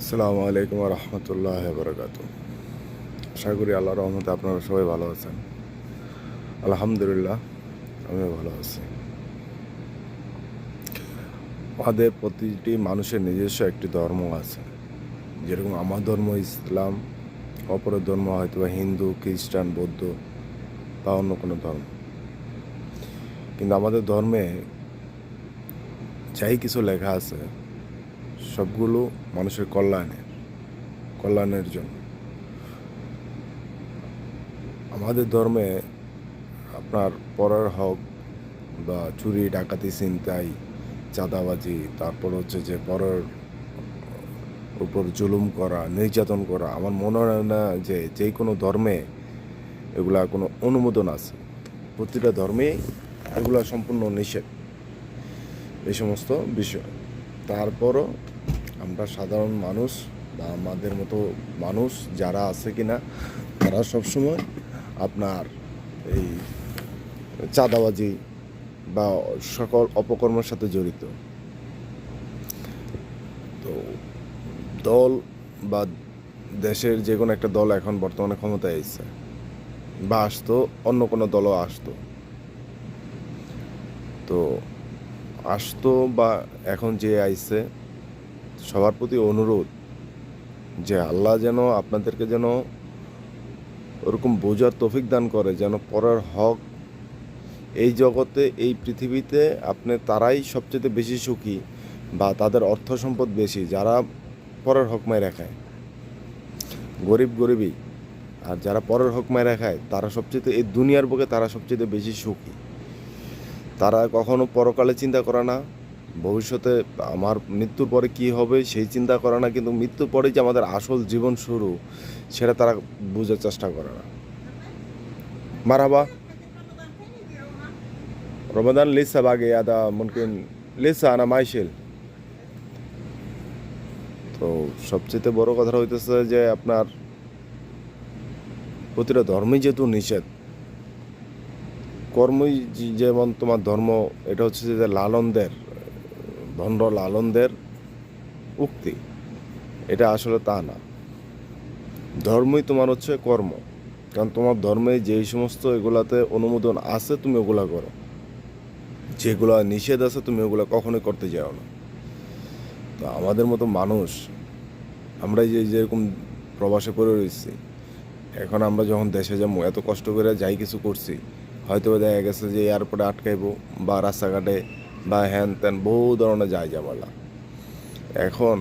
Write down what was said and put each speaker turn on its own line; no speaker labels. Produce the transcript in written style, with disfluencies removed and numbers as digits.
আসসালামু আলাইকুম রহমতুল্লাহ বরকাত। আশা করি আল্লাহর রহমতে আপনারা সবাই ভালো আছেন। আলহামদুলিল্লাহ, আমিও ভালো আছি। আমাদের প্রতিটি মানুষের নিজস্ব একটি ধর্ম আছে। যেরকম আমার ধর্ম ইসলাম, অপরের ধর্ম হয়তো বা হিন্দু, খ্রিস্টান, বৌদ্ধ বা অন্য কোনো ধর্ম। কিন্তু আমাদের ধর্মে যাই কিছু লেখা আছে সবগুলো মানুষের কল্যাণের জন্য। আমাদের ধর্মে আপনার পরের হক বা চুরি, ডাকাতি, ছিনতাই, চাঁদাবাজি, তারপর হচ্ছে যে পরের উপর জুলুম করা, নির্যাতন করা, আমার মনে হয় না যে যে কোনো ধর্মে এগুলা কোনো অনুমোদন আছে। প্রতিটা ধর্মেই এগুলা সম্পূর্ণ নিষেধ, এই সমস্ত বিষয়। তারপরও আমরা সাধারণ মানুষ বা আমাদের মতো মানুষ যারা আছে কিনা তারা সবসময় আপনার এই চাঁদাবাজি বা সকল অপকর্মের সাথে জড়িত। তো দল বা দেশের যে কোনো একটা দল এখন বর্তমানে ক্ষমতায় এসেছে বা আসতো, অন্য কোনো দলও আসতো। তো আসতো বা এখন যে আইছে, সবার প্রতি অনুরোধ যে আল্লাহ যেন আপনাদেরকে যেন ওরকম বোঝার তৌফিক দান করে যেন পরের হক এই জগতে, এই পৃথিবীতে আপনি তারাই সবচেয়ে বেশি সুখী বা তাদের অর্থ সম্পদ বেশি যারা পরের হক মাইরা খায়। গরিব গরিবই, আর যারা পরের হক মাইরা খায় তারা সবচেয়ে, এই দুনিয়ার বুকে তারা সবচেয়ে বেশি সুখী। তারা কখনো পরকালে চিন্তা করে না, ভবিষ্যতে আমার মৃত্যুর পরে কি হবে সেই চিন্তা করে না, কিন্তু মৃত্যুর পরে যে আমাদের আসল জীবন শুরু সেটা তারা বোঝার চেষ্টা করে না। মারহাবা রমাদান লিসা বাগে আদা মুমকিন লিসা আনা মাইশেল। তো সবচেয়ে বড় কথা হইতেছে যে আপনার প্রতিটা ধর্মই যেহেতু নিষেধ, কর্মই যেমন তোমার ধর্ম, এটা হচ্ছে যে লালনদের, ভণ্ড লালনদের উক্তি। এটা আসলে তা না। ধর্মই তোমার হচ্ছে কর্ম, কারণ তোমার ধর্মে যেই সমস্ত এগুলাতে অনুমোদন আছে তুমি ওগুলা করো, যেগুলা নিষেধ আছে তুমি ওগুলা কখনোই করতে যাও না। তো আমাদের মতো মানুষ, আমরা যেরকম প্রবাসে পড়ে রয়েছি, এখন আমরা যখন দেশে যাবো এত কষ্ট করে যাই কিছু করছি, হয়তো দেখা গেছে যে এয়ারপোর্টে আটকাইবো বা রাস্তাঘাটে বা হ্যান ত্যান বহু ধরনের যায় ঝামেলা। এখন